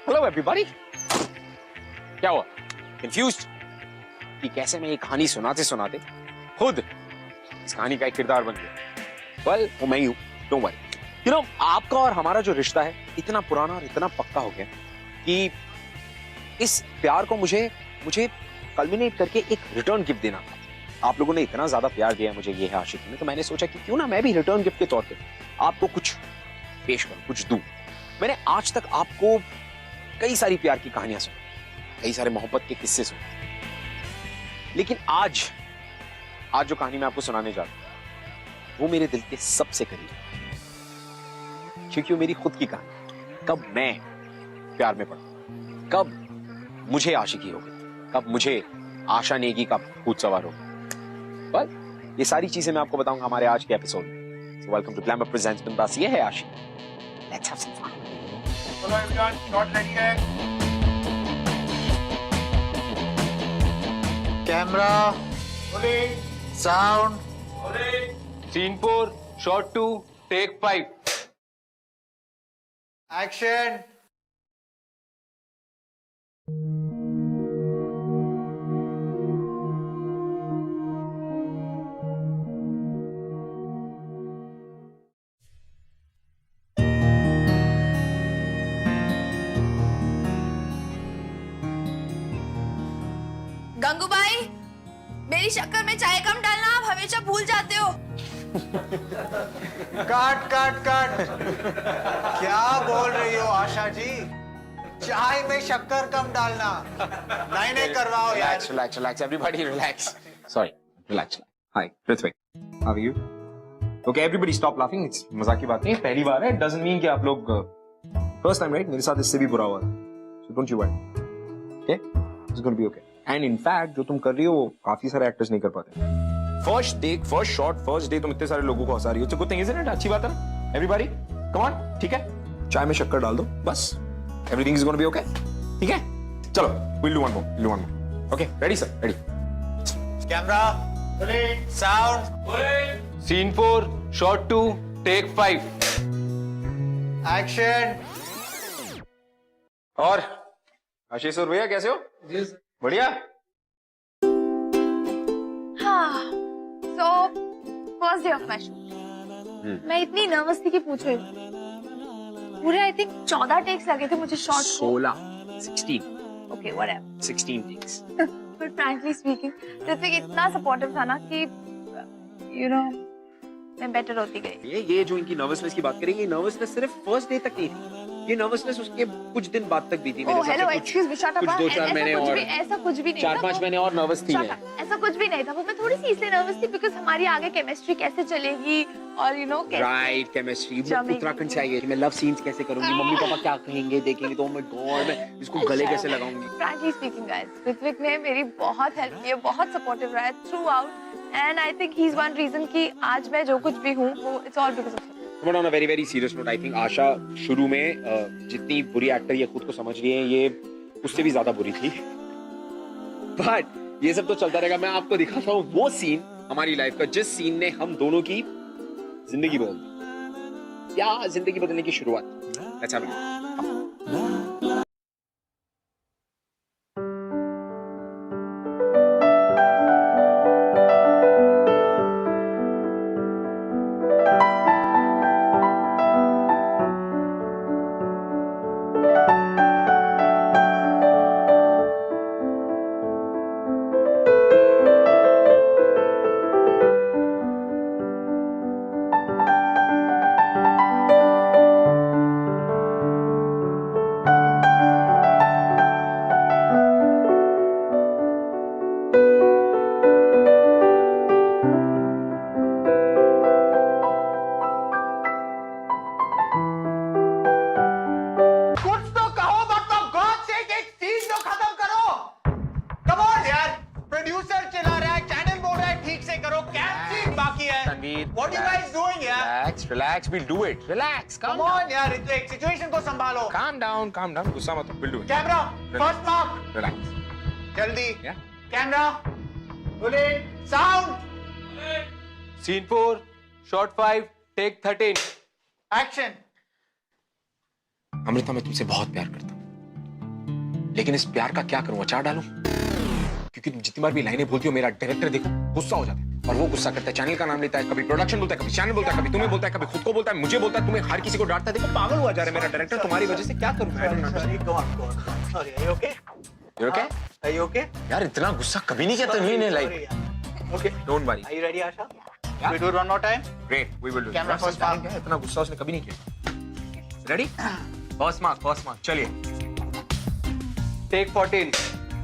Hello everybody. क्या हुआ? Confused कि कैसे मैं ये कहानी सुनाते सुनाते खुद इस कहानी का एक किरदार बन गया। वेल, वो मैं ही हूं, डोंट वरी। यू नो, आपका और हमारा जो रिश्ता है इतना पुराना और इतना पक्का हो गया कि इस प्यार को मुझे कल्मिनेट करके एक रिटर्न गिफ्ट देना था। आप लोगों ने इतना ज्यादा प्यार दिया है मुझे, ये है आशिकी में, तो मैंने सोचा कि क्यों ना मैं भी रिटर्न गिफ्ट के तौर पे आपको कुछ पेश करूं, कुछ दूं। मैंने आज तक आपको कई सारी प्यार की कहानियां सुनी, कई सारे मोहब्बत के किस्से सुने, लेकिन आज जो कहानी मैं आपको सुनाने जा रहा हूं वो मेरे दिल के सबसे करीब है, क्योंकि वो मेरी खुद की कहानी। कब मैं प्यार में पड़ा, कब मुझे आशिकी हो गई, कब मुझे आशा नेगी का भूत सवार हो गया। बस ये सारी चीजें मैं आपको बताऊंगा हमारे आज के एपिसोड में। So welcome to glamour presents Bindaas. ये है Aashiqui. Let's have some fun. चलो एवरीवन, शॉट रेडी है। Camera, sound, scene 4, shot 2, take 5। Action. Gangubai, मेरी शक्कर में चाय कम डालना, आप हमेशा भूल जाते हो। काट काट काट। क्या बोल रही हो आशा जी? चाय में शक्कर कम डालना। नहीं नहीं करवाओ यार। Relax, everybody relax. Sorry, relax. Hi, Prithvik. How are you? Okay, everybody stop laughing. It's मजाक की बात नहीं, पहली बार है. It doesn't mean कि आप लोग first time, right? मेरे साथ इससे भी बुरा हुआ था. So don't you worry. Okay? It's going to be okay. And in fact, जो तुम कर रही हो वो काफी सारे एक्टर्स नहीं कर पाते. First take, first shot, first day तुम इतने सारे लोगों को हंसा रही हो. It's a good thing, isn't it? अच्छी बात है ना? Everybody, come on, ठीक है? चाय में शक्कर डाल दो, बस. Everything is going to be okay. ठीक है? चलो, we'll do one more. Okay, ready sir? Ready. Camera, sound, scene 4, shot 2, take 5। Action. और आशीष और भैया कैसे हो? जी बढ़िया। हाँ, so first day of my shoot. मैं इतनी नर्वस थी कि पूछो ही मत। पूरे आई थिंक 14 टेक्स लगे थे मुझे शॉट को। 16 Okay, whatever. 16 takes. But frankly speaking, Ritwik इतना सपोर्टिव था ना कि you know मैं बेटर होती गई। ये जो इनकी नर्वसनेस की बात करेंगे, ये नर्वसनेस सिर्फ फर्स्ट डे तक नहीं थी, ये नर्वसनेस उसके कुछ दिन बाद तक भी थी। मेरे hello, excuse me, shut up. कुछ 2-4 महीने और ऐसा कुछ भी नहीं था। 4-5 महीने और नर्वस थी। ऐसा कुछ भी नहीं था। वो मैं थोड़ी सी इसलिए नर्वस थी बिकॉज़ हमारी आगे केमिस्ट्री कैसे चलेगी और यू नो कैसे राइट केमिस्ट्री। उत्तराखंड से आई है, मैं लव सीन्स कैसे करूंगी, मम्मी पापा क्या कहेंगे, देखेंगे तो ओह माय गॉड मैं इसको गले कैसे लगाऊंगी। फ्रैंकली स्पीकिंग गाइस, ऋत्विक ने मेरी बहुत हेल्प की है, बहुत सपोर्टिव रहा है throughout, and I think he is one reason कि आज मैं जो कुछ भी हूँ वो it's all because of him. But on a very very serious note, I think Asha शुरू में जितनी बुरी एक्टर ये खुद को समझ रही है, ये उससे भी ज्यादा बुरी थी। बट ये सब तो चलता रहेगा। मैं आपको दिखाता हूँ वो सीन हमारी लाइफ का, जिस सीन ने हम दोनों की जिंदगी बदल दी, या जिंदगी बदलने की शुरुआत। Let's have a What are you guys doing, यार? Relax, we'll do it. Relax, Come on, यार, ऋत्विक, situation को संभालो। calm down, गुस्सा मत हो, we'll do it. Camera, first mark, Relax. जल्दी। Yeah. Camera, rolling, sound, scene 4, shot 5, take 13। Action. Amrita, मैं तुमसे बहुत प्यार करता हूँ, लेकिन इस प्यार का क्या करूं, अचार डालूं? क्योंकि तुम जितनी बार भी लाइनें बोलती हो, मेरा डायरेक्टर देखो गुस्सा हो जाता है, और वो गुस्सा करता है, चैनल का नाम लेता है, कभी प्रोडक्शन बोलता है, कभी चैनल बोलता है, कभी तुम्हें बोलता है, कभी खुद को बोलता है, मुझे बोलता है, तुम्हें, हर किसी को डांटता है। देखो पागल हुआ जा रहा है मेरा डायरेक्टर तुम्हारी वजह से। क्या करूं मैं? Sorry, go on. Sorry, are you okay? You okay? Are you okay? यार इतना गुस्सा कभी नहीं किया तुमने लाइफ Sorry, में। यार. Okay. Don't worry. Are you ready, Asha? Yeah. We do it one more time. Great, we will do. Camera first mark. इतना गुस्सा उसने कभी नहीं किया। रेडी? फर्स्ट मार्क, चलिए। Take 14.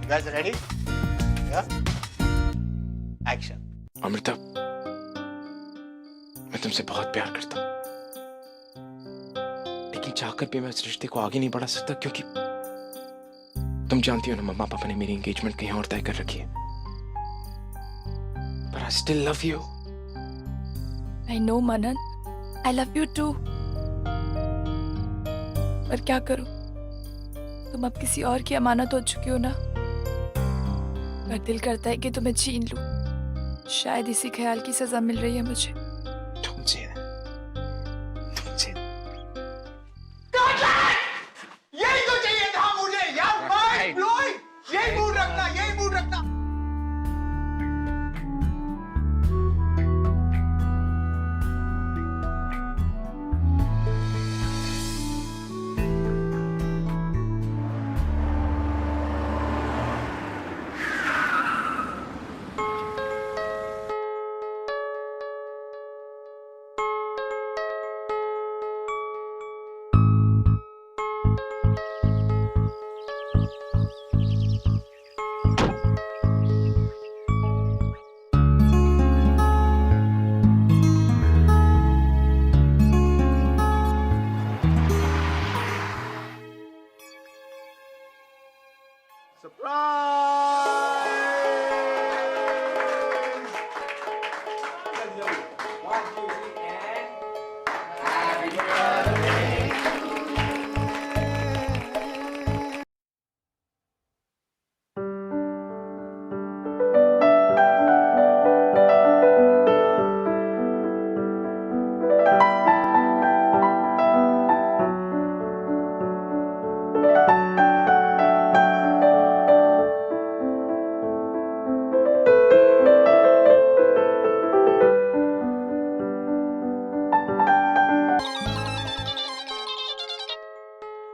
You guys ready? Yeah. Action. Amrita, मैं तुमसे बहुत प्यार करता हूँ, लेकिन चाहकर भी मैं इस रिश्ते को आगे नहीं बढ़ा सकता, क्योंकि तुम जानती हो ना, मम्मा पापा ने मेरी एंगेजमेंट कहीं और तय कर रखी है। But I still love you. I know, Manan. I love you too. पर क्या करूं? तुम अब किसी और की अमानत हो चुकी हो ना। पर दिल करता है कि तुम्हें छीन लूं। शायद इसी ख्याल की सजा मिल रही है मुझे। Don't say that. Don't say that. यही तो चाहिए था मुझे यार, माइंड ब्लोइंग। यही मूड रखना, यही मूड रखना।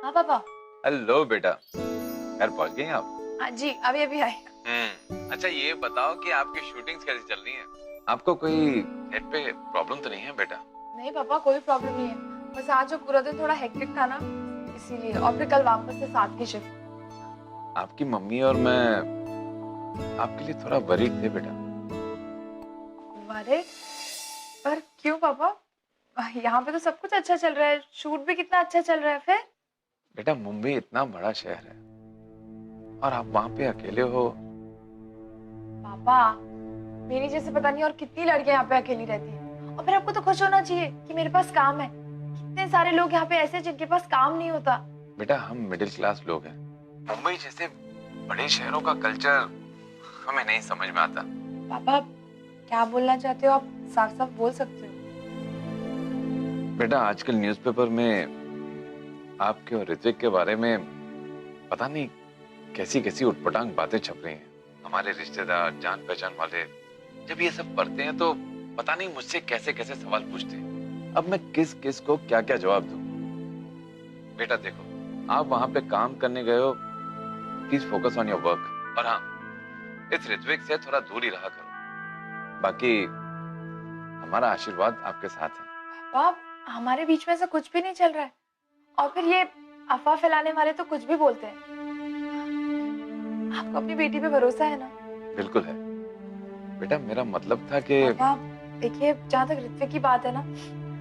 हाँ पापा। हेलो बेटा, घर पहुंच गए आप? हाँ जी, अभी अभी आए। अच्छा ये बताओ कि आपकी शूटिंग्स कैसी चल रही हैं? आपको कोई सेट पे प्रॉब्लम तो नहीं है बेटा? नहीं पापा, कोई प्रॉब्लम नहीं है, बस आज जो पूरा दिन थोड़ा हेक्टिक था ना, इसीलिए। और फिर कल वापस से 7 की शिफ्ट। आपकी मम्मी और मैं आपके लिए थोड़ा वरीड थे बेटा। अरे पर क्यों पापा? यहाँ पे तो सब कुछ अच्छा चल रहा है, शूट भी कितना अच्छा चल रहा है। फिर बेटा मुंबई इतना बड़ा शहर है और आप वहां पे अकेले हो। पापा, मेरी जैसे पता नहीं और कितनी लड़कियां यहाँ पे अकेली रहती हैं। और फिर आपको तो खुश होना चाहिए कि मेरे पास काम है। कितने सारे लोग यहाँ पे ऐसे जिनके पास काम नहीं होता। बेटा हम मिडिल क्लास लोग हैं, मुंबई जैसे बड़े शहरों का कल्चर हमें नहीं समझ में आता। पापा क्या बोलना चाहते हो आप? साफ साफ बोल सकते हो। बेटा आजकल न्यूज़पेपर में आपके और ऋत्विक के बारे में पता नहीं कैसी कैसी उटपटांग बातें छप रही हैं। हमारे रिश्तेदार, जान पहचान वाले जब ये सब पढ़ते हैं तो पता नहीं मुझसे कैसे कैसे सवाल पूछते हैं। अब मैं किस किस को क्या क्या जवाब दूं? बेटा देखो, आप वहां पे काम करने गए हो, please focus on your work. और हाँ, इस ऋत्विक से थोड़ा दूर ही रहा करो। बाकी हमारा आशीर्वाद आपके साथ है। पापा हमारे बीच में ऐसा कुछ भी नहीं चल रहा है। और फिर ये अफवाह फैलाने वाले तो कुछ भी बोलते हैं। आपको अपनी बेटी पे भरोसा है ना? बिल्कुल है बेटा, मेरा मतलब था कि पापा देखिए, जहाँ तक ऋत्विक की बात है ना,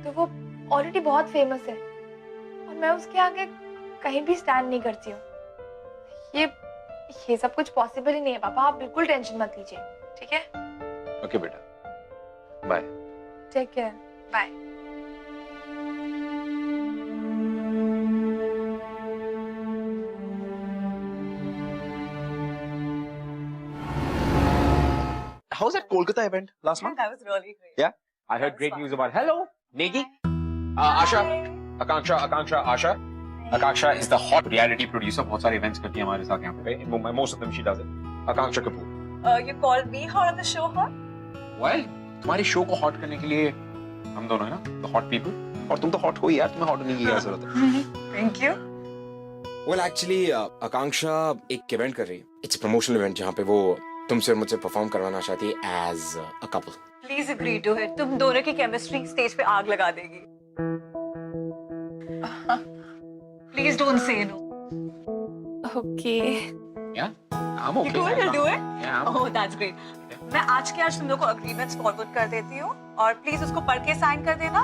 तो वो ऑलरेडी बहुत फेमस है और मैं उसके आगे कहीं भी स्टैंड नहीं करती हूँ। ये सब कुछ पॉसिबल ही नहीं है पापा, आप बिल्कुल टेंशन मत लीजिए, ठीक है? ओके बेटा, bye. Take care, bye. How's that Kolkata event last month? That was really great. Yeah, I heard great news about. Hello, Negi, Asha, Akanksha, Asha. Akansha is the hot reality producer. बहुत सारे events करती है हमारे साथ यहाँ पे. Most of them she does it. Akansha Kapoor. You called me hot on the show, hot? Well, तुम्हारे show को हॉट करने के लिए हम दोनों है ना, the hot people. और तुम तो हॉट हो ही यार, तुम्हें हॉट होने की क्या जरूरत है? Thank you. Well, actually, आकांक्षा एक इवेंट कर रही है. It's a promotional event जहाँ पे वो तुमसे और मुझसे परफॉर्म करवाना चाहती है as a couple. Please agree to it. तुम दोनों की केमिस्ट्री स्टेज पे आग लगा देगी. Please don't say no. Okay. Yeah, I'm okay. You do it, you'll do it? Yeah, I'm Oh, that's great. मैं आज के आज तुम लोग को अग्रीमेंट्स फॉरवर्ड कर देती हूँ और प्लीज उसको पढ़ के साइन कर देना.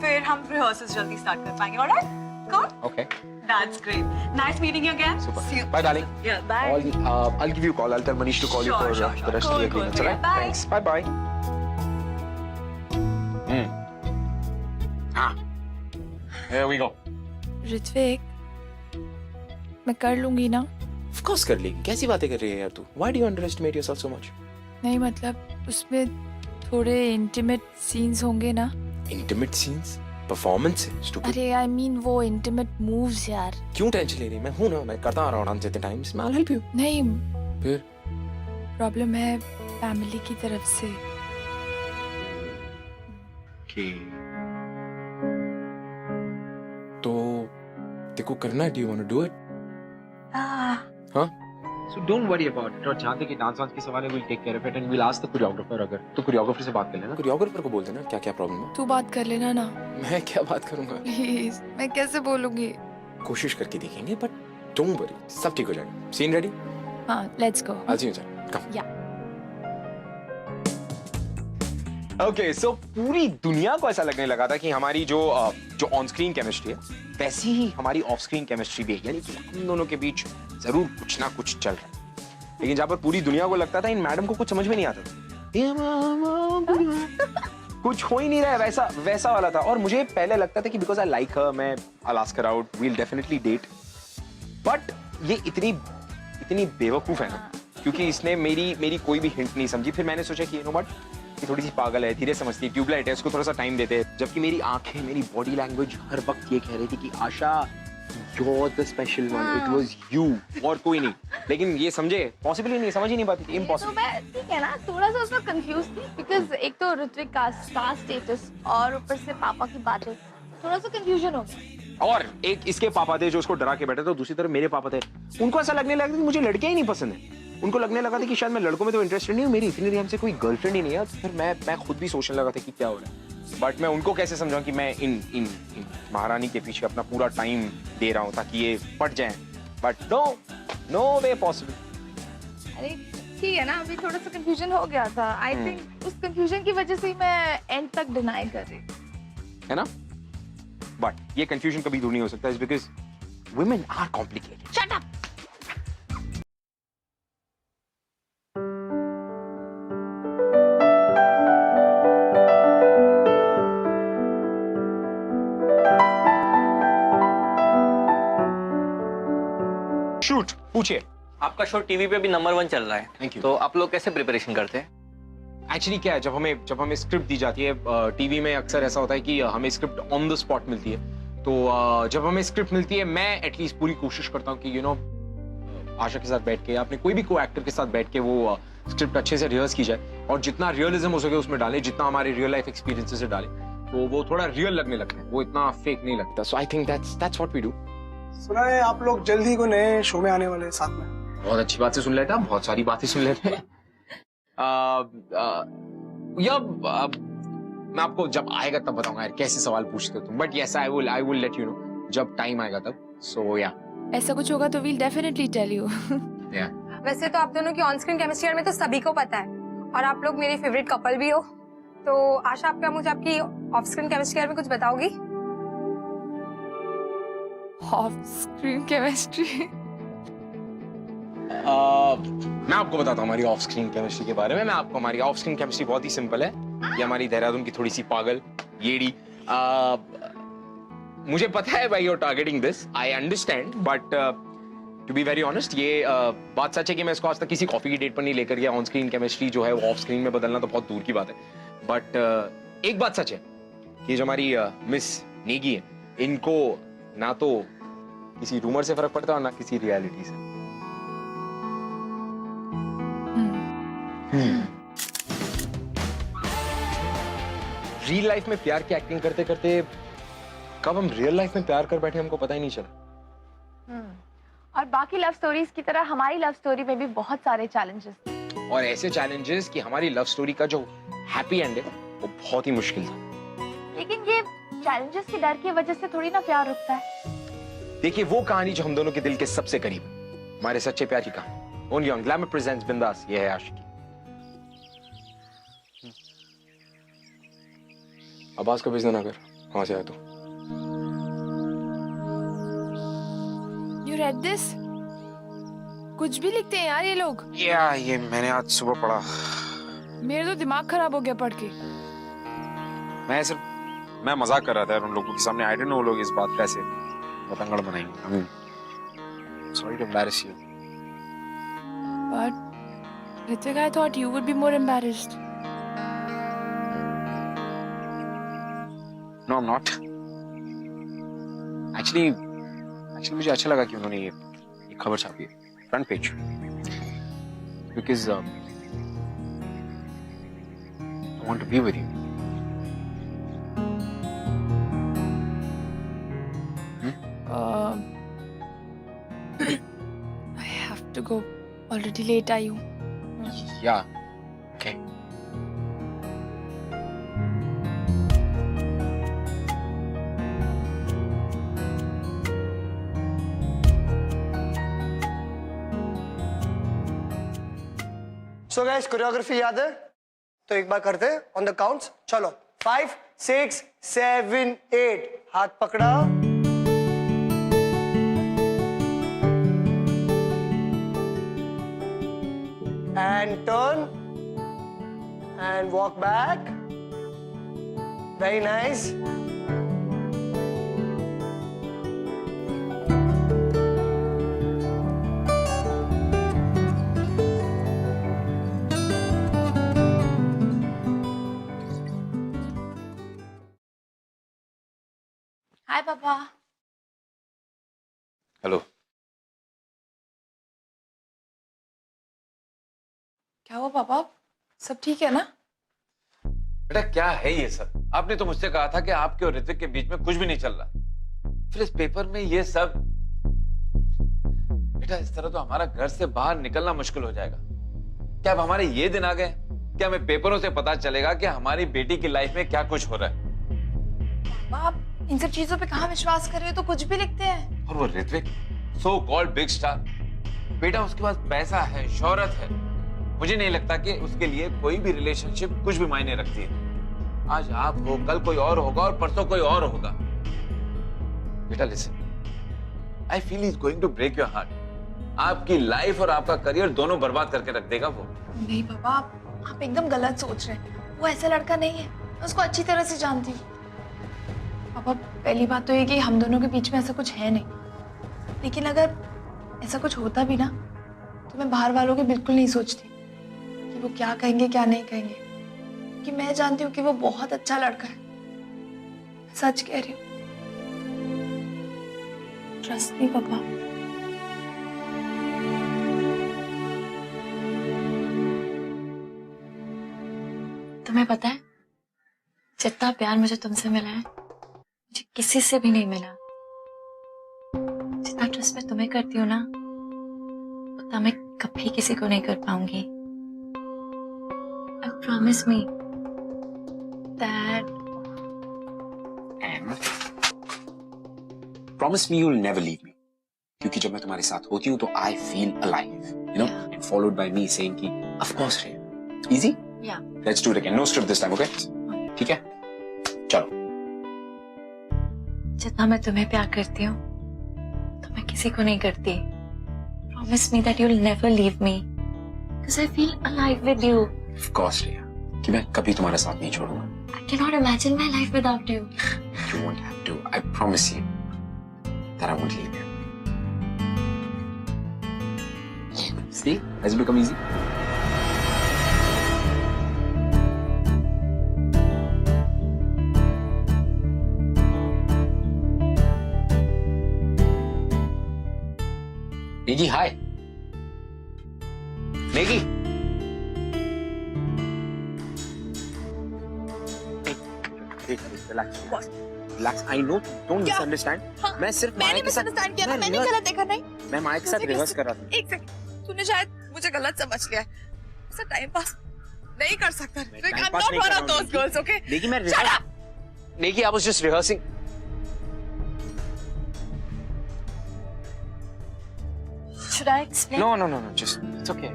फिर हम रिहर्सल्स जल्दी स्टार्ट कर पाएंगे. Alright? Cool? okay. That's great. Nice meeting you again. Super. See you. Bye, darling. Yeah, bye. I'll give you a call. I'll tell Manish to call you Sure, for sure, the sure. rest of Cool, the agreements. cool. Alright? Bye. Thanks. Bye bye. Ah. Here we go. Ritwik, मैं कर लूंगी ना? Of course कर लेगी. कैसी बातें कर रही है यार तू? Why do you underestimate yourself so much? नहीं मतलब उसमें थोड़े इंटीमेट सीन्स होंगे ना? Intimate scenes? Performance? Stupid. अरे आई मीन वो इंटीमेट मूव्स यार. क्यों टेंशन ले रही है? मैं हूँ ना, मैं करता आ रहा हूँ डांस जितने टाइम्स. I'll help you. नहीं, फिर? प्रॉब्लम है फैमिली की तरफ से. Okay. तो देखो करना है. Do you want to do it? हाँ? So don't worry about it. और जहाँ तक ये डांस वांस की सवाल है, we'll take care of it and we'll ask the choreographer. अगर तो choreographer से बात कर लेना. कोरियोग्राफर को बोल देना क्या क्या प्रॉब्लम है. तू बात कर लेना ना. मैं क्या बात करूंगा? प्लीज, मैं कैसे बोलूंगी? कोशिश करके देखेंगे बट डोंट वरी, सब ठीक हो जाएगा. Scene ready? हाँ, let's go. I'll see you inside. Come. Okay, so पूरी दुनिया को ऐसा लगने लगा था कि हमारी जो ऑन स्क्रीन केमिस्ट्री है वैसी ही हमारी ऑफ स्क्रीन केमिस्ट्री भी है, यानी कि हम दोनों के बीच जरूर कुछ ना कुछ चल रहा है. लेकिन जहाँ पर पूरी दुनिया को लगता था इन मैडम को कुछ समझ में नहीं आता था, कुछ हो ही नहीं रहा है, वैसा वाला था. और मुझे पहले लगता था कि बिकॉज आई लाइक हर, मैं I'll ask her out, we'll definitely date. But ये इतनी बेवकूफ है ना, क्योंकि इसने मेरी कोई भी हिंट नहीं समझी. फिर मैंने सोचा कि यू नो व्हाट, ये थोड़ी सी पागल है, धीरे समझती है, ट्यूबलाइट है, इसको थोड़ा सा टाइम देते हैं. जबकि मेरी आंखें, मेरी बॉडी लैंग्वेज हर वक्त ये कह रही थी कि आशा, you're the special one, it was you, और कोई नहीं. लेकिन ये समझे पॉसिबल ही नहीं, समझ ही नहीं पाती थी. तो इम्पॉसिबल. मैं ठीक है ना, थोड़ा सा उसमें कंफ्यूज थी बिकॉज एक तो ऋत्विक का स्टार स्टेटस और ऊपर से पापा की बातें, थोड़ा सा कंफ्यूजन हो गया. और एक इसके पापा थे जो उसको डरा के बैठे थे, दूसरी तरफ मेरे पापा थे, उनको ऐसा लगने लगा कि मुझे लड़के ही नहीं पसंद है. उनको लगने लगा था कि शायद मैं लड़कों में तो इंटरेस्टेड नहीं हूँ, मेरी इतनी देर से कोई गर्लफ्रेंड ही नहीं है. फिर मैं खुद भी सोचने लगा था कि क्या हो रहा है. बट मैं उनको कैसे समझाऊं कि मैं इन महारानी के पीछे अपना पूरा टाइम दे रहा हूँ ताकि ये पट जाएं. But no way possible. अरे ठीक है ना, अभी थोड़ा सा कंफ्यूजन हो गया था. आई थिंक उस कंफ्यूजन की वजह से ही मैं एंड तक डिनाई कर रही है ना. बट ये कंफ्यूजन कभी दूर नहीं हो सकता, is because women are complicated. Shut up. Shoot, पूछिए. आपका शो टीवी पे भी नंबर 1 चल रहा है. Thank you. तो आप लोग कैसे प्रिपरेशन करते हैं? एक्चुअली क्या है, जब हमें स्क्रिप्ट दी जाती है, टीवी में अक्सर ऐसा होता है कि हमें स्क्रिप्ट ऑन द स्पॉट मिलती है. तो जब हमें स्क्रिप्ट मिलती है, मैं एटलीस्ट पूरी कोशिश करता हूँ कि यू नो आशा के साथ बैठ के, अपने कोई भी को एक्टर के साथ बैठ के वो स्क्रिप्ट अच्छे से रिहर्स की जाए और जितना रियलिज्म हो सके उसमें डालें, जितना हमारे रियल लाइफ एक्सपीरियंसेस से डालें, तो वो थोड़ा रियल लगने लगता है, वो इतना फेक नहीं लगता. So I think that's what we do. सुना है आप लोग जल्दी को नए शो में आने वाले हैं साथ में. बहुत अच्छी बात से सुन लेता, बहुत सारी बातें सुन लेते हैं. मैं आपको जब आएगा तब बताऊंगा यार, कैसे सवाल पूछते हो तुम. But yes, I will let you know जब टाइम आएगा तब. सो या ऐसा कुछ होगा तो वील डेफिनेटली टेल यू. वैसे तो आप दोनों की ऑन स्क्रीन केमिस्ट्री में तो सभी को पता है और आप लोग मेरे फेवरेट कपल भी हो. तो आशा, आप क्या मुझे आपकी ऑफ स्क्रीन केमिस्ट्री में कुछ बताओगी? Of screen chemistry? मैं आपको बताता हूँ हमारी ऑफ स्क्रीन केमिस्ट्री के बारे में. हमारी ऑफ स्क्रीन केमिस्ट्री बहुत ही सिंपल है. ये हमारी देहरादून की थोड़ी सी पागल येड़ी. मुझे पता है भाई, you are targeting this, I understand, but to be very honest, ये बात सच है कि मैं इसको आज तक किसी कॉफी की डेट पर नहीं लेकर गया. ऑन स्क्रीन केमिस्ट्री जो है वो ऑफ स्क्रीन में बदलना तो बहुत दूर की बात है. बट एक बात सच है कि जो हमारी मिस नेगी है, इनको ना तो किसी रूमर से फर्क पड़ता है और ना किसी रियलिटी से। रियल लाइफ में प्यार की एक्टिंग करते करते कब हम रियल लाइफ में प्यार कर बैठे हमको पता ही नहीं चला। और बाकी लव स्टोरीज की तरह हमारी लव स्टोरी में भी बहुत सारे चैलेंजेस थे। और ऐसे चैलेंजेस कि हमारी लव स्टोरी का जो हैप्पी एंड है वो बहुत ही मुश्किल था। लेकिन ये चैलेंजेस के डर की वजह से थोड़ी ना प्यार रुकता है। देखिए वो कहानी जो हम दोनों के दिल के सबसे करीब है, हमारे सच्चे प्यार की कहानी। Only on glamour presents Bindaas, ये है आशिकी। आवाज को भेजना ना कर, वहां से आया तो। You read this? कुछ भी लिखते हैं यार ये लोग। ये मैंने आज सुबह पढ़ा। मेरे तो दिमाग खराब हो गया पढ़ के। मैं मजाक कर रहा था उन लोगों के सामने। आई डोंट नो वो लोग इस बात का ऐसे पतंगड़ बनाएंगे। I mean sorry to embarrass you. But Ritik, I thought you would be more embarrassed. No, I'm not. Actually मुझे अच्छा लगा कि उन्होंने ये खबर छापी है front page, because I want to be with you. I have to go. Already late आई हूँ। Yeah. Okay. So guys, choreography याद है तो एक बार करते हैं ऑन द काउंट्स। चलो 5 6 7 8, हाथ पकड़ा, and turn and walk back. Very nice. हाय पापा। हेलो। क्या हुआ पापा? सब ठीक है ना? बेटा क्या है ये सब? आपने तो मुझसे कहा था कि आपके और ऋतिक के बीच में कुछ भी नहीं चल रहा, फिर इस पेपर में ये सब। बेटा इस तरह तो हमारा घर से बाहर निकलना मुश्किल हो जाएगा। क्या अब हमारे ये दिन आ गए कि हमें पेपरों से पता चलेगा कि हमारी बेटी की लाइफ में क्या कुछ हो रहा है? आप इन सब चीजों पे कहाँ विश्वास कर रहे हो? तो कुछ भी लिखते हैं। और वो Ritwik, so called big star, बेटा उसके पास पैसा है, शोहरत है। मुझे नहीं लगता कि उसके लिए कोई भी रिलेशनशिप कुछ भी मायने रखती है। आज आप हो, कल कोई और होगा और परसों कोई और होगा। बेटा listen, I feel is going to break your heart. आपकी लाइफ और आपका करियर दोनों बर्बाद करके रख देगा वो। नहीं पापा, आप एकदम गलत सोच रहे हैं। वो ऐसा लड़का नहीं है, मैं उसको अच्छी तरह से जानती हूँ। पापा पहली बात तो ये कि हम दोनों के बीच में ऐसा कुछ है नहीं, लेकिन अगर ऐसा कुछ होता भी ना तो मैं बाहर वालों के बिल्कुल नहीं सोचती कि वो क्या कहेंगे क्या नहीं कहेंगे, क्योंकि मैं जानती हूँ कि वो बहुत अच्छा लड़का है। मैं सच कह रही हूँ, ट्रस्ट मी पापा। तुम्हें पता है जितना प्यार मुझे तुमसे मिला है मुझे किसी से भी नहीं मिला। जितना ट्रस्ट मैं तुम्हें करती हूँ ना उतना मैं कभी किसी को नहीं कर पाऊंगी। I promise me that Promise me you'll never leave me. क्योंकि जब मैं तुम्हारे साथ होती हूँ तो I feel alive, you know, and followed by me saying कि of course Ray. Easy? Yeah. Let's do it again. No script this time, okay? ठीक है? चलो। जितना मैं तुम्हें प्यार करती हूँ तो मैं किसी को नहीं करती। Promise me that you'll never leave me because I feel alive with you. Of course Ray. कि मैं कभी तुम्हारा साथ नहीं छोड़ूंगा। I cannot imagine my life without you. You won't have to. I promise you that I won't leave you. See? Has it become easy? Negi hi Negi relax I know don't misunderstand मैं सिर्फ मैंने मिसअंडरस्टैंड किया ना, मैंने गलत देखा नहीं। मैं माया के साथ रिहर्स कर रहा था। एक सेकंड, तूने शायद मुझे गलत समझ लिया है। ऐसा टाइम पास नहीं कर सकता। I'm not one of those girls, okay? Negi मैं Shut up! Negi I was just rehearsing. Should I explain? No, just it's okay.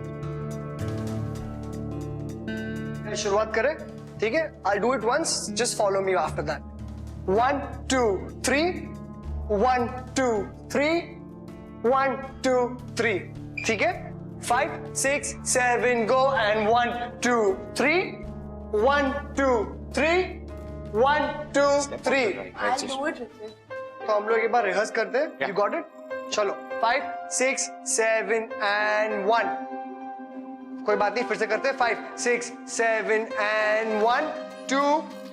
शुरुआत करें, ठीक है? I'll do it once. Just follow me after that. 1, 2, 3. 1, 2, 3. 1, 2, 3. ठीक है? 5, 6, 7, go and 1, 2, 3. 1, 2, 3. 1, 2, 3. I'll do it, Ritvik. तो हम लोग एक बार रिहर्स करते हैं. You got it? चलो 5, 6, 7 and 1. कोई बात नहीं, फिर से करते हैं. 5, 6, 7 and 1, 2,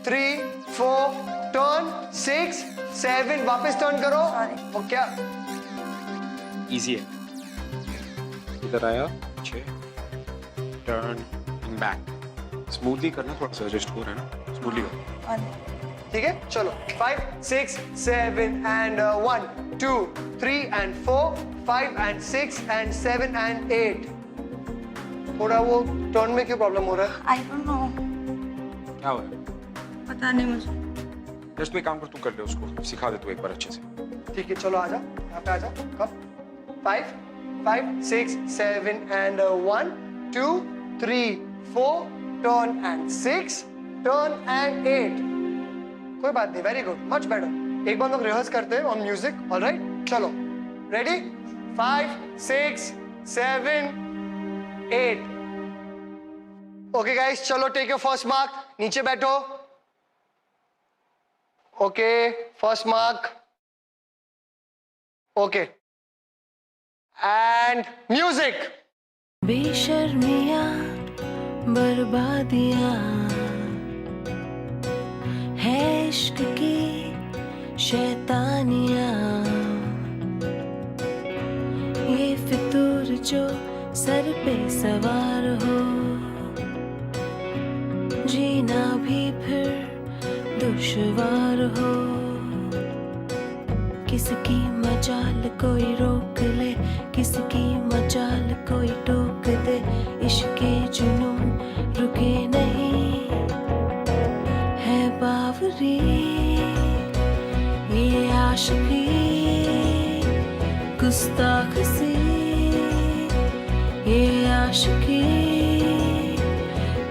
3, 4. टर्न 6, 7. वापस टर्न करो. वो क्या? इजी है। इधर आया 6 टर्न बैक स्मूथली करना, थोड़ा सा एडजस्ट हो रहा है ना, स्मूथली करो। ठीक है, चलो 5, 6, 7 and 1, 2, 3 and 4, 5 and 6 and 7 and 8. थोड़ा वो टर्न में क्यों प्रॉब्लम हो रहा है? I don't know. क्या हुआ है? पता नहीं मुझे। जस्ट एक काम कर, तू कर ले उसको, सिखा दे तू एक बार अच्छे से। ठीक है, चलो आजा, यहाँ पे आजा. कब? 5, 6, 7 and 1, 2, 3, 4, turn and 6, turn and 8. कोई बात नहीं, वेरी गुड, मच बेटर. एक बार लोग रिहर्स करते हैं ऑन म्यूजिक. ऑलराइट, चलो रेडी. 5, 6, 7, 8. ओके गाइस, चलो टेक योर फर्स्ट मार्क. नीचे बैठो. Okay, first mark. Okay, and music. बेशर्मियाँ बर्बादियाँ है इश्क की शैतानियाँ, ये फितूर जो सर पे सवार हो, जीना भी फिर दुश्वार हो. किसकी मजाल कोई रोक ले, किसकी मजाल कोई टोक दे. इश्के जुनून रुके नहीं है बावरी, ये आशिकी गुस्ताख सी, ये आशिकी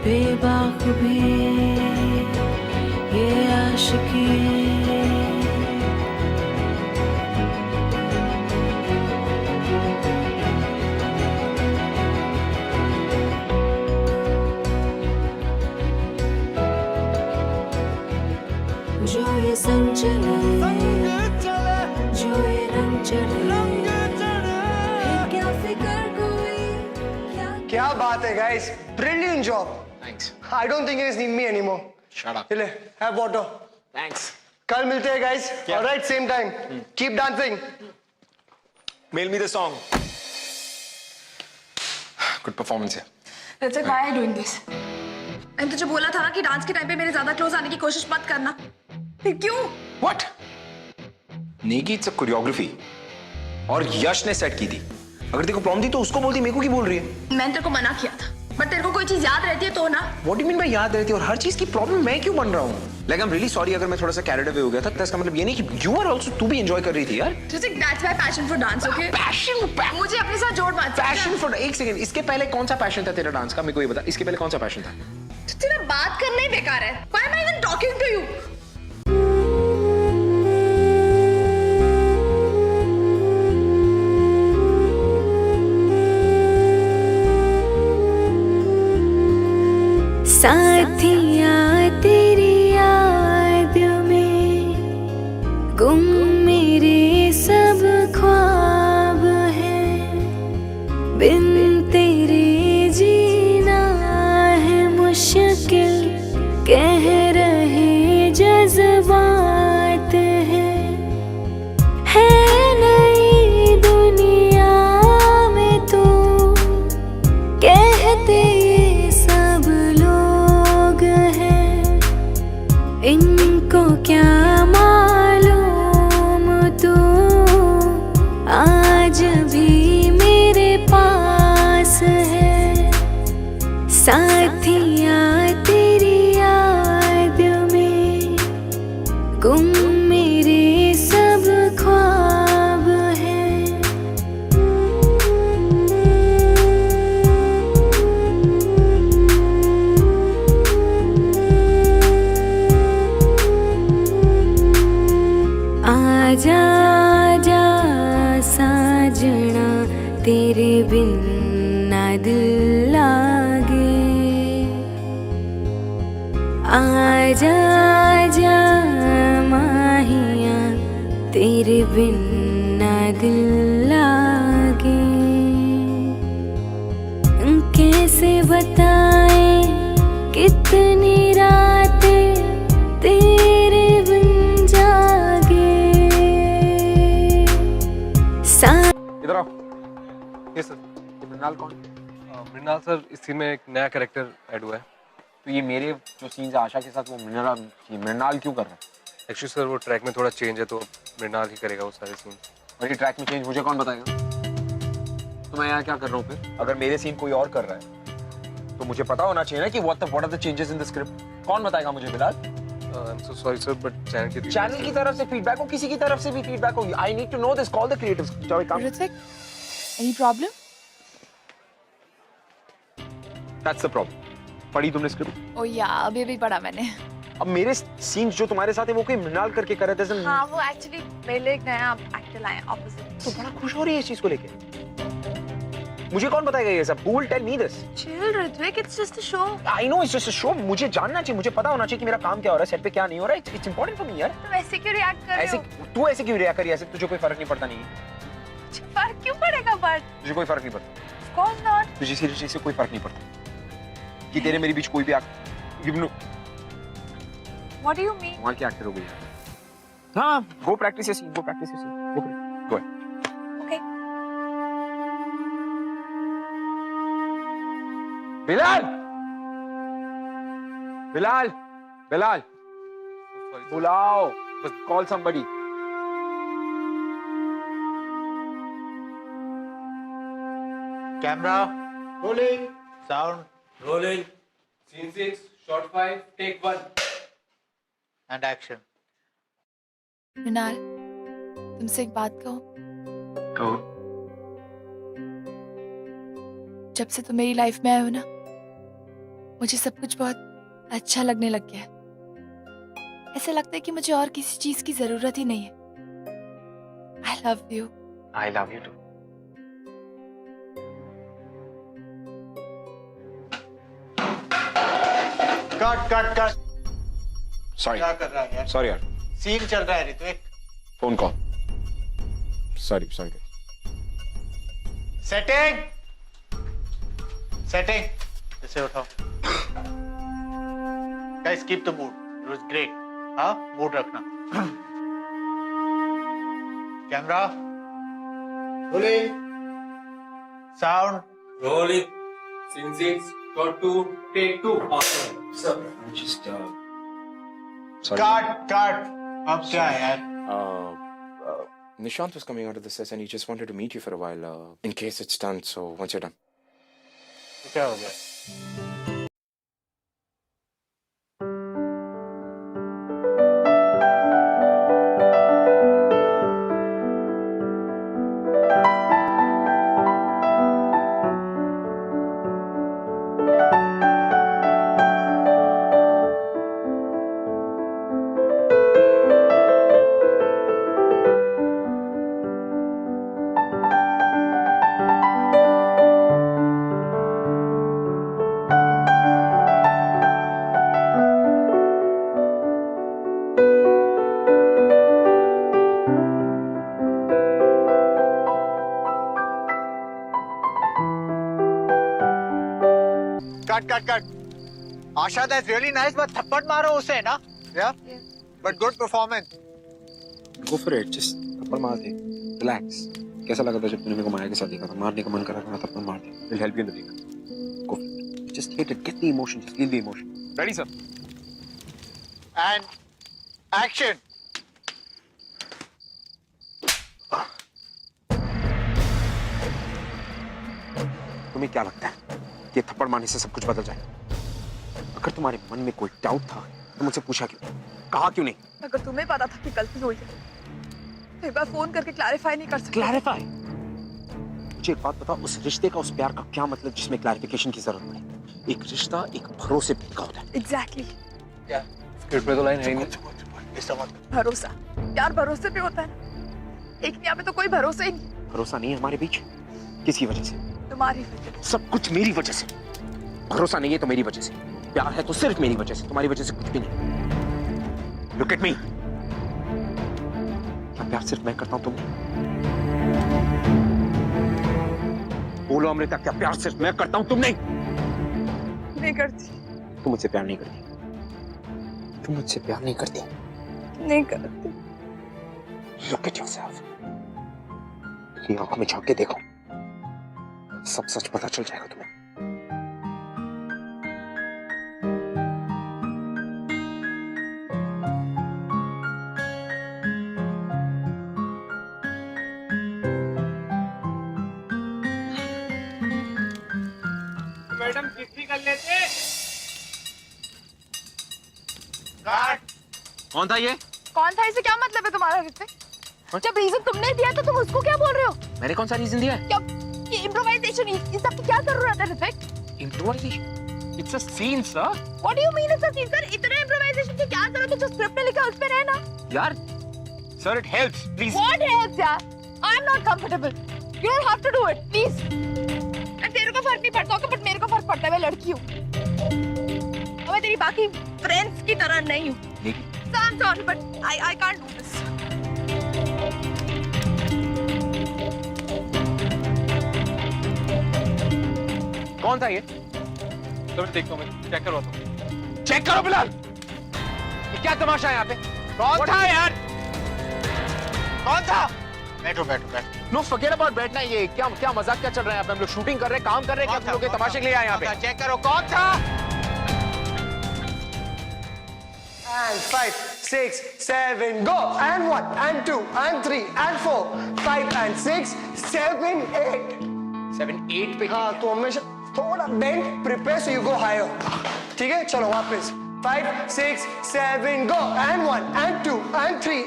बेबाक भी, ये आशिकी. जो ये संग चले, जो ये रंग चढ़े, फिर क्या फिक्र कोई, क्या बात है guys, brilliant job. Thanks. I don't think it need me anymore. Shut up. ले, हैव वाटर. थैंक्स। कल मिलते हैं guys. Alright, same time. Keep dancing. Mail me the song. Good performance है. Ritvik, why are you doing this? मैंने तुझे बोला था ना कि डांस के टाइम पे मेरे ज्यादा क्लोज आने की कोशिश मत करना. फिर क्यों? What? Negi, it's a choreography और यश ने सेट की थी. अगर तेरे को प्रॉब्लम थी तो उसको बोलती, मेरे को क्यों बोल रही है? मैंने तेरे को मना किया था, बट तेरे को कोई चीज याद रहती है तो ना. What do you mean by याद रहती है? और हर चीज की प्रॉब्लम मैं क्यों बन रहा हूँ? Like I'm really sorry अगर मैं थोड़ा सा carried away हो गया था. इसका मतलब ये नहीं कि you are also, तू भी enjoy कर रही थी यार. Ritvik, that's my passion for dance, okay? Passion? मुझे अपने साथ जोड़ मत. Passion for, एक सेकंड, इसके पहले कौन सा पैशन था तेरा डांस का? मेरे को ये बता, इसके पहले कौन सा पैशन था? तेरा बात करना ही बेकार है. Why am I even talking to you? साथियाँ तेरी याद में गुम मेरे सब ख्वाब हैं, बिन तेरे जीना है मुश्किल, कह रहे जज्बात हैं. है नई दुनिया भी मेरे पास है, साथिया तेरी याद में गुम मेरे सब ख्वाब हैं। आजा आजा साजना तेरे बिन ना दिल लागे, आजा आजा माहिया तेरे बिन ना दिल लागे। कैसे बताए कितनी रातें तेरे बिन जागे। इधर आओ। Yes sir. ये मृणाल कौन? मृणाल सर, इस सीन में एक नया कैरेक्टर ऐड हुआ है। तो ये मेरे जो सीन्स है आशा के साथ, वो मृणाल क्यों कर रहा है? एक्चुअली सर वो ट्रैक में थोड़ा चेंज है, तो मृणाल ही करेगा वो सारे सीन। और ये ट्रैक में चेंज मुझे कौन बताएगा? तो मैं यहाँ क्या कर रहा हूँ फिर? अगर मेरे सीन कोई और कर रहा है तो मुझे पता होना चाहिए ना कि what are the changes in the script. कौन बताएगा मुझे Bilal? I am so sorry sir, but channel की तरफ से फीडबैक हो, किसी की तरफ से भी फीडबैक हो, I need to know this. Call the creatives. जाओ एक काम। Ritik, any problem? That's the problem. पढ़ी तुमने स्क्रिप्ट? ओ या, अभी भी पढ़ा मैंने। अब मेरे सीन्स जो तुम्हारे साथ है वो कोई मृणाल करके कर रहे थे। हाँ, वो एक्चुअली मेरे लिए एक नया एक्टर आया ऑपोजिट। तो बड़ा खुश हो रही है इस चीज को लेके। मुझे कौन बताएगा ये सब? Who will tell me this? Chill Ritwik, it's just a show. I know it's just a show. मुझे जानना चाहिए, मुझे पता होना चाहिए कि मेरा काम क्या हो रहा है, सेट पे क्या नहीं हो रहा है। It's important for me यार। तुम ऐसे क्यों रिएक्ट कर रहे ऐसे हो? तू ऐसे क्यों रिएक्ट कर रही है? ऐसे तुझे कोई फर्क नहीं पड़ता नहीं? मुझे फर्क क्यों पड़ेगा बट? तुझे कोई फर्क नहीं पड़ता? Of course not. तुझे सीरियसली से कोई फर्क नहीं पड़ता कि तेरे मेरे बीच कोई भी What do you mean? वहाँ की एक्टर हो गई। हाँ, go practice your scene. Go practice your scene. Go ahead. Okay. Bilal! Bilal! Bilal! बुलाओ। बस call somebody. Camera rolling, sound rolling. Scene 6, shot 5, take 1 and action. Mrinal, तुमसे एक बात कहूं? कहो। जब से तुम मेरी लाइफ में आए हो ना, मुझे सब कुछ बहुत अच्छा लगने लग गया है। ऐसा लगता है कि मुझे और किसी चीज की जरूरत ही नहीं है। I love you. I love you too. Cut cut cut. Sorry. क्या कर रहा है यार? Sorry यार। सीन चल रहा है Ritwik. Phone call. Sorry. Setting इसे उठाओ। Guys keep the mood, it was great. हाँ, मूड रखना। Camera rolling, sound rolling. Scene 6, shot 2, take 2 sir. Just cut. अब क्या है यार? Nishant was coming out of the sets and he just wanted to meet you for a while in case it's done. So once you're done. क्या हो गया? Cut. Asha, that's really nice, but थप्पड़ मारो उसे ना। Yeah? But good performance. go for it. Just थप्पड़ मार दे. Relax. कैसा लगा था जब तूने मेरे को माया के साथ देखा था? मारने का मन कर रहा था, थप्पड़ मार दे. It'll help you in the take. Go for it. Just hit it. Get the emotion. Just feel the emotion. Ready, sir? And action. तुम्हें क्या लगता है कि ये थप्पड़ मारने से सब कुछ बदल जाए? अगर तुम्हारे मन में कोई डाउट था तो मुझसे पूछा क्यों, कहा क्यों नहीं? अगर तुम्हें पता था कि गलती हुई है तो एक बार फोन करके क्लैरिफाई नहीं कर सकते? क्लैरिफाई? मुझे एक बात बता, उस रिश्ते का, उस प्यार का क्या मतलब जिसमें क्लैरिफिकेशन की जरूरत पड़े? एक रिश्ता एक भरोसे पे टिका होता है। एग्जैक्टली। क्या स्क्रिप्ट में तो लाइन है ही नहीं। भरोसा, प्यार भरोसे पे होता है, लेकिन यहाँ पे तो कोई भरोसा ही नहीं। भरोसा नहीं है हमारे बीच, किसकी वजह से? तुम्हारी वजह। सब कुछ मेरी वजह से। भरोसा नहीं है तो मेरी वजह से, प्यार है तो सिर्फ मेरी वजह से, तुम्हारी वजह से कुछ भी नहीं। Look at me. क्या प्यार सिर्फ मैं करता हूं, तुम नहीं? बोलो अमृता, क्या प्यार सिर्फ मैं करता हूं, तुम नहीं? नहीं करती। तुम मुझसे प्यार नहीं करती, तुम मुझसे प्यार नहीं करती। नहीं करती। Look at yourself. अपनी आंखों में झांक के देखो, सब सच पता चल जाएगा तुम्हें। मैडम किसी कर लेते। कौन था ये? कौन था, इसे क्या मतलब है तुम्हारा ऋत्विक? जब रीजन तुमने दिया तो तुम उसको क्या बोल रहे हो? मैंने कौन सा रीजन दिया है? क्या ये इम्प्रोवाइजेशन, ये सब की क्या जरूरत है Ritwik? Improvisation? It's a scene sir. What do you mean it's a scene sir? इतने इम्प्रोवाइजेशन की क्या जरूरत है? जो स्क्रिप्ट में लिखा है उस पे रहना। यार sir, it helps, please. What helps यार? I am not comfortable, you don't have to do it please. तेरे को फर्क नहीं पड़ता होगा, बट मेरे को फर्क पड़ता है, मैं लड़की हूँ, मैं तेरी बाकी फ्रेंड्स की तरह नहीं हूँ। लेकिन I am sorry but I can't do this. कौन था ये? तो मैं देखता हूँ, मैं चेक करवाता हूँ। चेक करो बिलाल, ये क्या तमाशा है यहाँ पे? कौन था यार? कौन था? बैठो बैठो बैठो। नो फॉरगेट अबाउट बैठना। ये क्या क्या मजाक क्या चल रहा है यहाँ पे? हम लोग शूटिंग कर रहे हैं, काम कर रहे हैं, क्या तुम लोग तमाशे के लिए आए यहाँ पे? चेक करो कौन था। And 5, 6, 7, go! And 1, and 2, and 3, and 4, 5, and 6, 7, 8. 7, 8 पे हाँ, तो हमेशा थोड़ा bend, prepare so you go higher. ठीक है, चलो वापस. 5, 6, 7, go! And 1, and 2, and 3.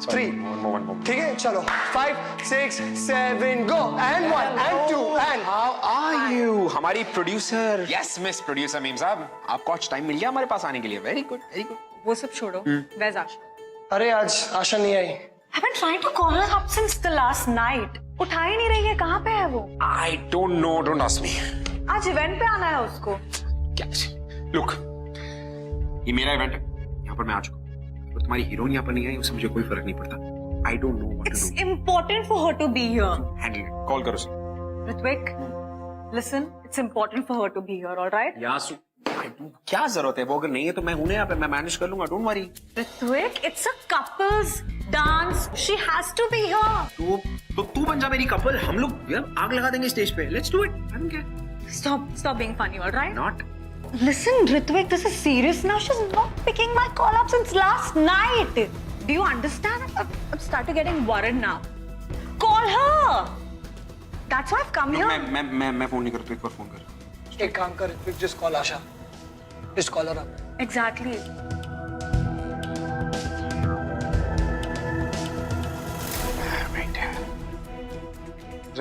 3. One more. ठीक है, चलो. 5, 6, 7, go! And 1, and 2, and. How are you? हमारी producer. Yes, miss producer meme साहब, आपको आज टाइम मिल गया हमारे पास आने के लिए। Very good, very good. वो सब छोड़ो, where's Asha? अरे आज आशा नहीं आई. I've been trying to call her up since the last night. उठा ही नहीं रही है, कहाँ पे है वो? I don't know, don't ask me. आज इवेंट पे आना है उसको। क्या? Look, ये मेरा इवेंट है, यहाँ पर मैं आ चुका हूँ। और तुम्हारी हीरोइन यहाँ पर नहीं आई, उससे मुझे कोई फर्क नहीं पड़ता। I don't know what to do. It's important for her to be here. Handle it. Call करो उसे। Ritwik, listen, it's important for her to be here, all right? यासु, क्या जरूरत है? वो अगर नहीं है तो मैं हूं ना यहाँ पे, मैं मैनेज कर लूंगा, don't worry. Ritwik, it's a couples dance. She has to be here. तो तू बन जा मेरी कपल, हम लोग यार आग लगा देंगे स्टेज पे। Let's do it. I don't care. Stop being funny, all right? Not. Listen, Ritwik, this is serious now. She's not picking my call up since last night. Do you understand? I'm starting getting worried now. Call her. That's why I've come here. मैं phone नहीं करता, एक बार phone कर। एक काम कर, just call Asha. Just call her up. Exactly.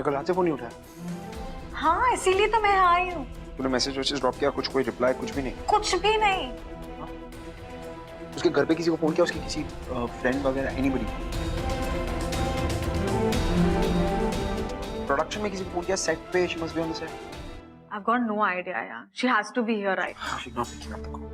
कल रात से फोन नहीं उठाया? हाँ, इसीलिए तो मैं आई हूँ। तूने मैसेज ड्रॉप किया, कुछ कोई रिप्लाई कुछ भी नहीं? कुछ भी नहीं। उसके घर पे किसी को फोन किया, उसके किसी फ्रेंड वगैरह, एनीबॉडी? प्रोडक्शन में किसी को फोन किया, सेट पे? She must be on the set. I've got no idea, yeah. She has to be here right now. She's not picking up the call.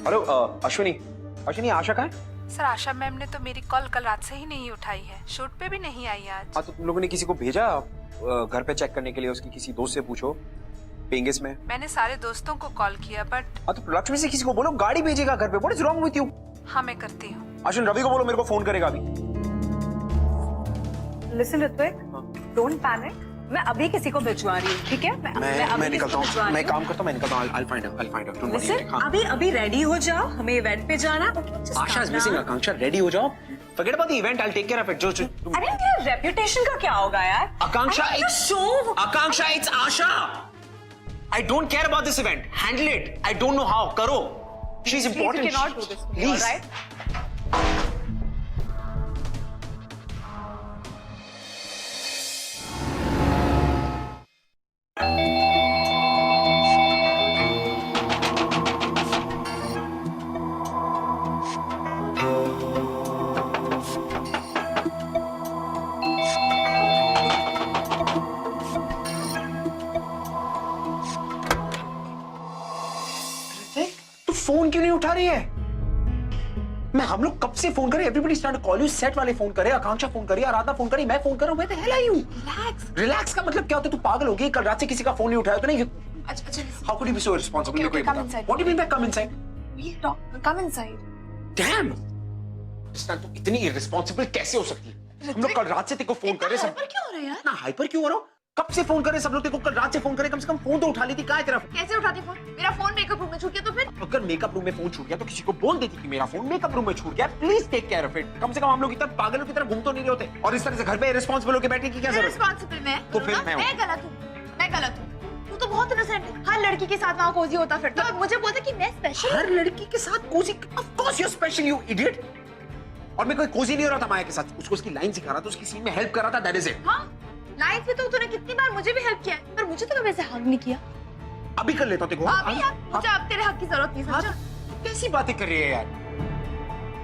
Hello Ashwini, Asha कहाँ है? सर आशा ma'am ने तो मेरी कॉल कल रात से ही नहीं उठाई है, शूट पे भी नहीं आई आज। हाँ, तो तुम लोगों ने किसी को भेजा घर पे चेक करने के लिए? उसकी किसी दोस्त से पूछो, पेंगेस में। मैंने सारे दोस्तों को कॉल किया बट। हाँ, तो प्रोडक्शन में से किसी को बोलो गाड़ी भेजेगा घर पे। What is wrong with you? हाँ, मैं करती हूँ। अश्विन, रवि को बोलो मेरे को फोन करेगा अभी। Listen, Ritwik, don't panic. मैं अभी किसी को भिजवा रही हूँ, ठीक है? मैं निकलता हूँ, मैं काम करता हूँ, मैं निकलता हूँ। I'll find out, don't worry. Listen, हाँ। अभी रेडी हो जाओ, हमें इवेंट पे जाना है। Okay, just Asha calm is missing. down. Akanksha, ready हो जाओ। Forget about the event, I'll take care of it. जो अरे तेरा रेपुटेशन का क्या होगा यार? आकांक्षा, अरे, it's show. Akansha, it's Asha. I don't care about this event. Handle it. I don't know how. करो. She's important. Please, you cannot do this. Please. All right? तू फोन क्यों नहीं उठा रही है? मैं हम लोग कब से फोन करे, everybody start call you, set वाले फोन करे, आकांक्षा फोन करी, आराधना फोन करी, मैं फोन कर रहा हूं, where the hell are you? Relax का मतलब क्या होता है? तू पागल हो गई? कल रात से किसी का फोन नहीं उठाया तो नहीं? अच्छा अच्छा how could you be so responsible? Okay, come inside. What do you mean by come inside? We'll talk. Come inside. Damn, तू इतनी इररिस्पांसिबल कैसे हो सकती है? हम लोग कल रात से तेरे को फोन कर रहे सब। हाइपर क्यों हो रहा है यार? इतना हाइपर क्यों हो रहा हूं? कब से फोन करे सब लोग तेरे को? कल रात से फोन करे, कम से कम फोन तो उठा लेती। कहां है तेरा फोन? कैसे उठाती फोन? मेरा फोन मेकअप रूम में छूट गया तो फिर? अगर मेकअप रूम में फोन छूट गया तो किसी को बोल देती कि मेरा फोन मेकअप रूम में छूट गया, please take care of it. कम से कम हम लोग इतना पागलों की तरह घूम तो नहीं रहे होते। और इस तरह से घर पे इररिस्पांसिबल होकर बैठने की क्या जरूरत है? रिस्पॉन्सिबल मैं तो फिर मैं हूं। मैं गलत हूँ। मैं गलत हूँ। तू तो बहुत इनोसेंट है। हर लड़की के साथ वहाँ कोजी होता फिरता और मुझे बोलता कि मैं स्पेशल। हर लड़की के साथ cosy? Of course you are special, you idiot. और मैं कोई कोजी नहीं हो रहा था माया के साथ, उसको उसकी लाइन सिखा रहा था, उसकी सीन में हेल्प कर रहा था, दैट इज इट। हाँ, लाइफ में तो तूने कितनी बार मुझे भी हेल्प किया है, पर मुझे तो कभी ऐसे हक नहीं किया। अभी कर लेता हूं तेरे को। अभी यार, मुझे अब तेरे हक की जरूरत नहीं, समझा? कैसी बातें कर रही है यार?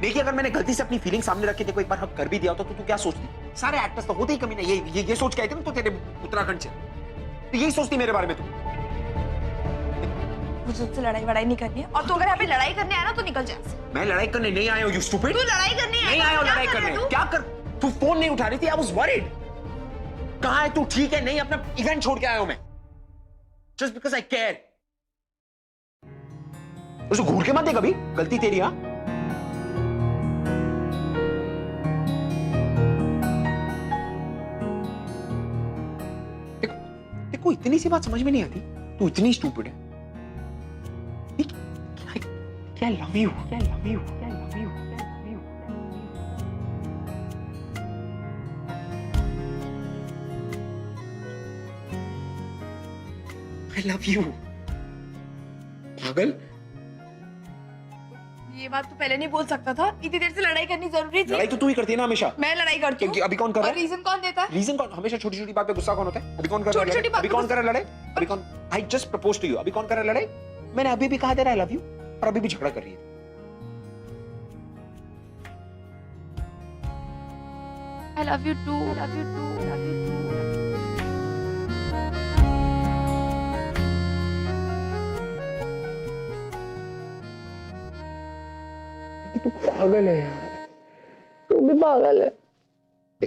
देखिए, अगर मैंने गलती से अपनी फीलिंग सामने रख के तेरे को एक बार हक कर भी दिया होता तो तू क्या सोचती? सारे एक्टर्स तो होते ही कमी नहीं, ये सोच के आए थे ना तो तेरे उत्तराखंड से, तो यही सोचती मेरे बारे में तू। मुझे तुझसे लड़ाई वड़ाई नहीं करनी है, और तू अगर यहाँ पे लड़ाई करने आया ना तो निकल जाए। मैं लड़ाई करने नहीं आया हूँ, यू स्टूपिड। तू लड़ाई करने नहीं आया हूँ लड़ाई करने। क्या कर? तू फोन नहीं उठा रही थी, आई वाज वरीड। कहाँ है तू? ठीक है नहीं? अपना इवेंट छोड़ के आया हूं मैं, जस्ट बिकॉज आई केयर। उसको घूर के मत दे कभी, गलती तेरी। हाँ, देखो इतनी सी बात समझ में नहीं आती, तू इतनी स्टूपिड है। क्या लव यू, क्या लव यू, क्या लव यू, क्या love you. I love you. पागल, ये बात तू पहले नहीं बोल सकता था? इतनी देर से लड़ाई करनी जरूरी थी? लड़ाई तो तू ही करती है ना हमेशा। मैं लड़ाई करती हूँ। अभी कौन कर रहा और है? रीजन कौन देता है? रीजन कौन? हमेशा छोटी छोटी बात पे गुस्सा कौन होता है? अभी कौन कर रहा है छोटी-छोटी लड़ाई? बात अभी पे कौन कर रहा है लड़ाई? अभी कौन? I just propose to you, अभी कौन कर रहा है लड़ाई? मैंने अभी भी कहा दे रहा है लव यू, और अभी भी झगड़ा कर रही है। I love you too. I love you too. I love you too. तू पागल है यार, तू भी पागल है।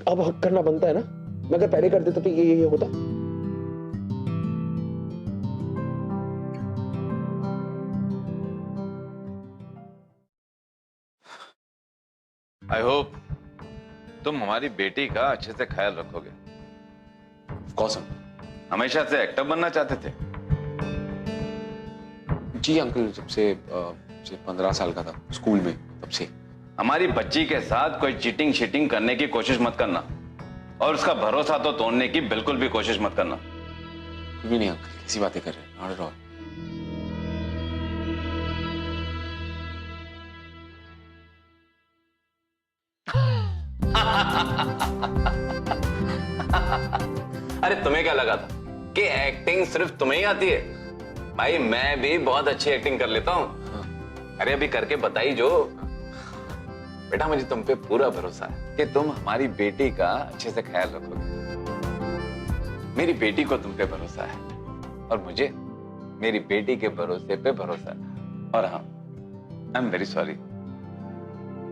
अब हक करना बनता है ना? मैं अगर पहले कर देता तो ये होता। आई होप तुम हमारी बेटी का अच्छे से ख्याल रखोगे। ऑफ कोर्स हमेशा से एक्टर बनना चाहते थे? जी अंकल, जब से 15 साल का था स्कूल में, तब से। हमारी बच्ची के साथ कोई चीटिंग शीटिंग करने की कोशिश मत करना, और उसका भरोसा तो तोड़ने की बिल्कुल भी कोशिश मत करना। कुछ भी नहीं अंकल, कैसी बातें कर रहे हैं? Not at all. अरे तुम्हें क्या लगा था कि एक्टिंग सिर्फ तुम्हें ही आती है? भाई मैं भी बहुत अच्छी एक्टिंग कर लेता हूँ। अरे अभी करके बताई जो। बेटा मुझे तुम पे पूरा भरोसा है कि तुम हमारी बेटी का अच्छे से ख्याल रखोगे। मेरी बेटी को तुम पे भरोसा है, और मुझे मेरी बेटी के भरोसे पे भरोसा है। और हाँ, I am very sorry,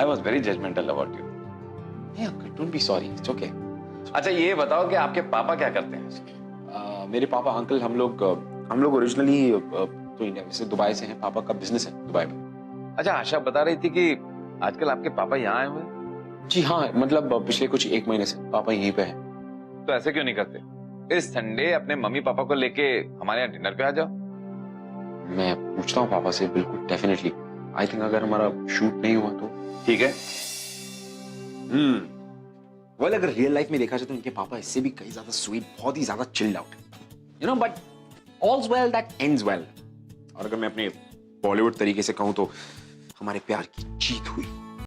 I was very judgmental about you. नहीं uncle, don't be sorry, it's okay. अच्छा ये बताओ कि आपके पापा क्या करते हैं? मेरे पापा अंकल, हम लोग ओरिजिनली तो इंडिया से, दुबई से हैं। पापा का बिजनेस है दुबई में। अच्छा, आशा बता रही थी कि आजकल आपके पापा यहाँ आए हुए? जी हाँ, मतलब पिछले कुछ 1 महीने से पापा यहीं पे हैं। तो ऐसे क्यों नहीं करते? इस संडे अपने मम्मी पापा को लेके हमारे यहाँ डिनर पे आ जाओ। मैं पूछता हूँ पापा से, बिल्कुल डेफिनेटली। आई थिंक अगर हमारा शूट नहीं हुआ तो ठीक है। वेल अगर रियल लाइफ में देखा जाए तो इनके पापा इससे भी कहीं ज्यादा स्वीट, बहुत ही ज्यादा चिल्ड आउट है, you know, but all's well that ends well. और अगर मैं अपने बॉलीवुड तरीके से कहूं तो हमारे प्यार की जीत हुई।